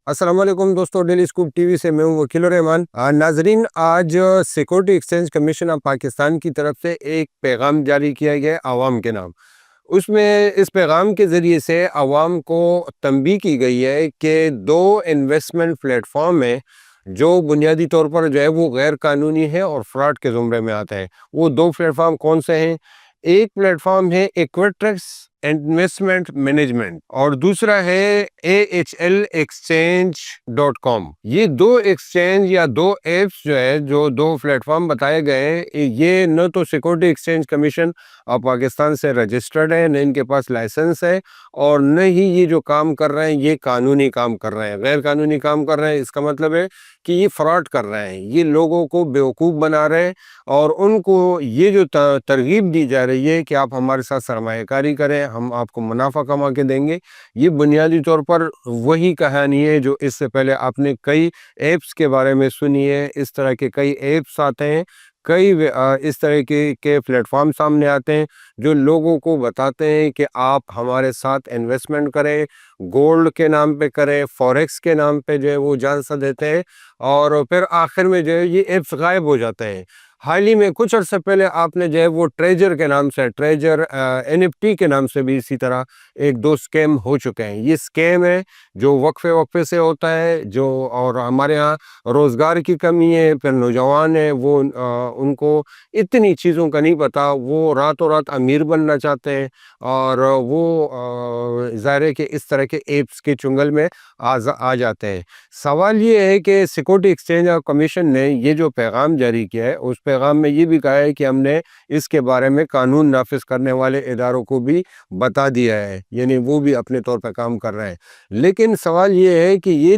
السلام علیکم دوستو، ڈیلی اسکوپ ٹی وی سے میں ہوں وکیل الرحمان۔ ناظرین، آج security exchange commission of Pakistan کی طرف سے ایک پیغام جاری کیا گیا عوام کے نام۔ اس میں اس پیغام کے ذریعے سے عوام کو تنبیہ کی گئی ہے کہ دو انویسٹمنٹ پلیٹ فارم ہیں جو بنیادی طور پر جو ہے وہ غیر قانونی ہے اور فراڈ کے زمرے میں آتے ہیں۔ وہ دو پلیٹ فارم کون سے ہیں؟ ایک پلیٹ فارم ہے ایکویٹرکس انویسٹمنٹ مینجمنٹ اور دوسرا ہے AHL exchange.com۔ یہ دو ایکسچینج یا دو ایپس جو ہے، جو دو پلیٹ فارم بتائے گئے ہیں، یہ نہ تو security exchange commission of Pakistan سے رجسٹرڈ ہے، نہ ان کے پاس لائسنس ہے، اور نہ ہی یہ جو کام کر رہے ہیں یہ قانونی کام کر رہے ہیں۔ غیر قانونی کام کر رہے ہیں، اس کا مطلب ہے کہ یہ فراڈ کر رہے ہیں، یہ لوگوں کو بیوقوف بنا رہے ہیں اور ان کو یہ جو ترغیب دی جا رہی ہے کہ آپ ہمارے ساتھ سرمایہ کاری کریں، ہم آپ کو منافع کما کے دیں گے، یہ بنیادی طور پر وہی کہانی ہے جو اس سے پہلے آپ نے کئی ایپس کے بارے میں سنی ہے۔ اس طرح کے کئی ایپس آتے ہیں، کئی اس طرح کے پلیٹ فارم سامنے آتے ہیں جو لوگوں کو بتاتے ہیں کہ آپ ہمارے ساتھ انویسٹمنٹ کریں، گولڈ کے نام پہ کریں، فوریکس کے نام پہ جو ہے وہ جانسا دیتے ہیں، اور پھر آخر میں جو ہے یہ ایپس غائب ہو جاتے ہیں۔ حال ہی میں کچھ عرصہ پہلے آپ نے جو ہے وہ ٹریجر کے نام سے، ٹریجر NFT کے نام سے بھی اسی طرح ایک دو سکیم ہو چکے ہیں۔ یہ سکیم ہے جو وقفے سے ہوتا ہے، اور ہمارے ہاں روزگار کی کمی ہے، پھر نوجوان ہیں وہ ان کو اتنی چیزوں کا نہیں پتا، وہ راتوں رات امیر بننا چاہتے ہیں، اور وہ ظاہر ہے کہ اس طرح کے ایپس کے چنگل میں آ جاتے ہیں۔ سوال یہ ہے کہ سیکورٹی ایکسچینج کمیشن نے یہ جو پیغام جاری کیا ہے، اس پیغام میں یہ بھی کہا ہے کہ ہم نے اس کے بارے میں قانون نافذ کرنے والے اداروں کو بھی بتا دیا ہے، یعنی وہ بھی اپنے طور پہ کام کر رہے ہیں۔ لیکن سوال یہ ہے کہ یہ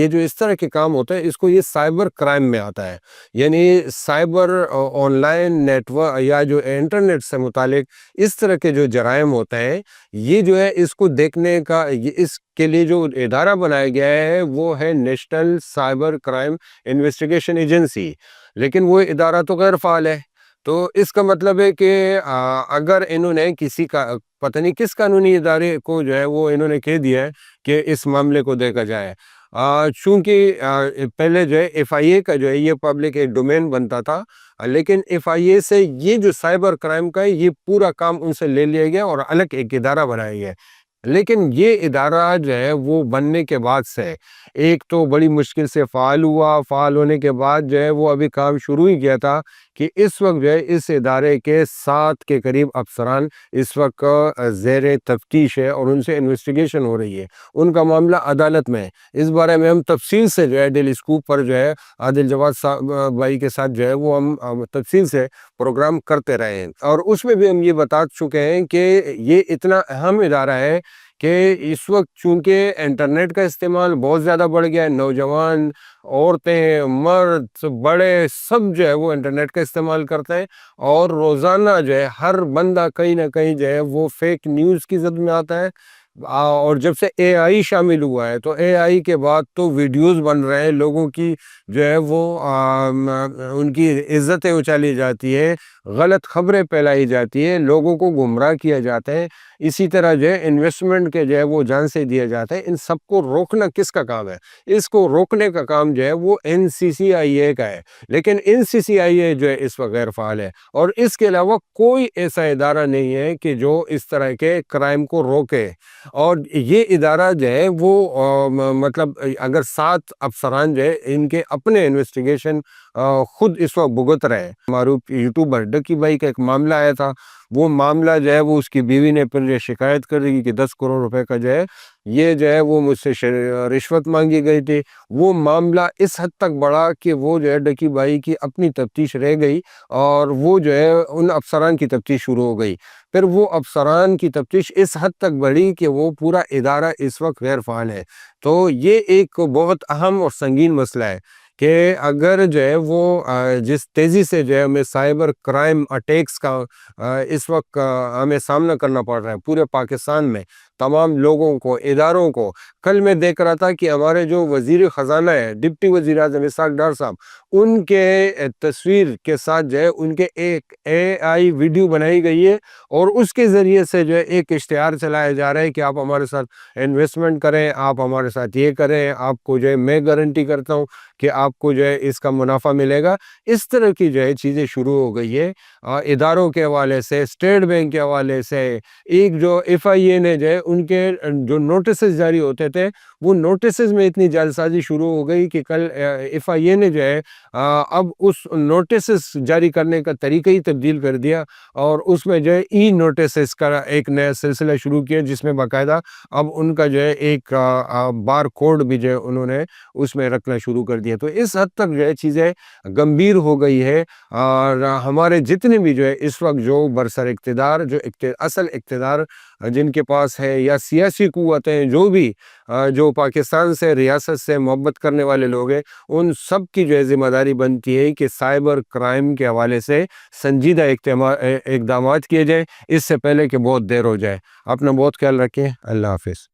جو اس طرح کے کام ہوتا ہے، اس کو یہ سائبر کرائم میں آتا ہے، یعنی cyber online network یا جو انٹرنیٹ سے متعلق اس طرح کے جو جرائم ہوتے ہیں، یہ جو ہے اس کو دیکھنے کا، اس کے لیے جو ادارہ بنایا گیا ہے وہ ہے national cyber crime investigation agency, لیکن وہ ادارہ تو غیر فعال ہے۔ تو اس کا مطلب ہے کہ اگر انہوں نے کسی کا پتہ نہیں کس قانونی ادارے کو جو ہے وہ انہوں نے کہہ دیا ہے کہ اس معاملے کو دیکھا جائے، چونکہ پہلے جو ہے FIA کا جو ہے یہ پبلک ایک ڈومین بنتا تھا، لیکن FIA سے یہ جو سائبر کرائم کا ہے یہ پورا کام ان سے لے لیا گیا اور الگ ایک ادارہ بنایا گیا۔ لیکن یہ ادارہ جو ہے وہ بننے کے بعد سے ایک تو بڑی مشکل سے فعال ہوا، فعال ہونے کے بعد جو ہے وہ ابھی کام شروع ہی کیا تھا کہ اس وقت جو ہے اس ادارے کے 7 کے قریب افسران اس وقت زیر تفتیش ہے اور ان سے انویسٹیگیشن ہو رہی ہے، ان کا معاملہ عدالت میں ہے۔ اس بارے میں ہم تفصیل سے جو ہے ڈیلی اسکوپ پر جو ہے عادل جواد بھائی کے ساتھ جو ہے وہ ہم تفصیل سے پروگرام کرتے رہے ہیں، اور اس میں بھی ہم یہ بتا چکے ہیں کہ یہ اتنا اہم ادارہ ہے کہ اس وقت چونکہ انٹرنیٹ کا استعمال بہت زیادہ بڑھ گیا ہے، نوجوان، عورتیں، مرد، بڑے، سب جو ہے وہ انٹرنیٹ کا استعمال کرتے ہیں، اور روزانہ جو ہے ہر بندہ کہیں نہ کہیں جو ہے وہ فیک نیوز کی زد میں آتا ہے۔ اور جب سے AI شامل ہوا ہے تو AI کے بعد تو ویڈیوز بن رہے ہیں، لوگوں کی جو ہے وہ ان کی عزتیں اچالی جاتی ہے، غلط خبریں پھیلائی جاتی ہے، لوگوں کو گمراہ کیا جاتا ہے، اسی طرح جو ہے انویسٹمنٹ کے جو ہے وہ جان سے دیا جاتا ہے۔ ان سب کو روکنا کس کا کام ہے؟ اس کو روکنے کا کام جو ہے وہ NCCIA کا ہے، لیکن NCCIA جو ہے اس وقت غیر فعال ہے، اور اس کے علاوہ کوئی ایسا ادارہ نہیں ہے کہ جو اس طرح کے کرائم کو روکے۔ اور یہ ادارہ جو ہے وہ مطلب اگر 7 افسران جو ہے ان کے اپنے انویسٹیگیشن خود اس وقت بھگت رہے ہیں۔ معروف یوٹیوبر ڈکی بھائی کا ایک معاملہ آیا تھا، وہ معاملہ جو ہے وہ اس کی بیوی نے پھر یہ شکایت کر دی کہ 10 کروڑ روپے کا جو ہے یہ جو ہے وہ مجھ سے رشوت مانگی گئی تھی۔ وہ معاملہ اس حد تک بڑھا کہ وہ جو ہے ڈکی بھائی کی اپنی تفتیش رہ گئی، اور وہ جو ہے ان افسران کی تفتیش شروع ہو گئی۔ پھر وہ افسران کی تفتیش اس حد تک بڑھی کہ وہ پورا ادارہ اس وقت غیر فعال ہے۔ تو یہ ایک بہت اہم اور سنگین مسئلہ ہے کہ اگر جو ہے وہ جس تیزی سے جو ہے ہمیں سائبر کرائم اٹیکس کا اس وقت ہمیں سامنا کرنا پڑ رہا ہے پورے پاکستان میں، تمام لوگوں کو، اداروں کو. کل میں دیکھ رہا تھا کہ ہمارے جو وزیر خزانہ ہے، ڈپٹی وزیر اعظم اسحاق ڈار صاحب، ان کے تصویر کے ساتھ جو ہے ان کے ایک AI ویڈیو بنائی گئی ہے، اور اس کے ذریعے سے جو ہے ایک اشتہار چلایا جا رہا ہے کہ آپ ہمارے ساتھ انویسٹمنٹ کریں، آپ ہمارے ساتھ یہ کریں، آپ کو جو ہے میں گارنٹی کرتا ہوں کہ آپ کو جو ہے اس کا منافع ملے گا. اس طرح کی جو ہے چیزیں شروع ہو گئی ہے اداروں کے حوالے سے، اسٹیٹ بینک کے حوالے سے. ایک جو FIA نے جو ہے ان کے جو نوٹسز جاری ہوتے تھے، وہ نوٹسز میں اتنی جعل سازی شروع ہو گئی کہ کل FIA نے جو ہے اب اس نوٹسز جاری کرنے کا طریقہ ہی تبدیل کر دیا، اور اس میں جو ہے ای نوٹسز کا ایک نیا سلسلہ شروع کیا، جس میں باقاعدہ اب ان کا جو ہے ایک بار کوڈ بھی جو ہے انہوں نے اس میں رکھنا شروع کر دیا. تو اس حد تک جو ہے چیزیں گمبھیر ہو گئی ہے، اور ہمارے جتنے بھی جو ہے اس وقت جو برسر اقتدار، جو اصل اقتدار جن کے پاس ہے، یا سیاسی قوتیں جو بھی جو پاکستان سے، ریاست سے محبت کرنے والے لوگ ہیں، ان سب کی جو ہے ذمہ داری بنتی ہے کہ سائبر کرائم کے حوالے سے سنجیدہ اقدامات کیے جائیں، اس سے پہلے کہ بہت دیر ہو جائے. اپنا بہت خیال رکھیں. اللہ حافظ.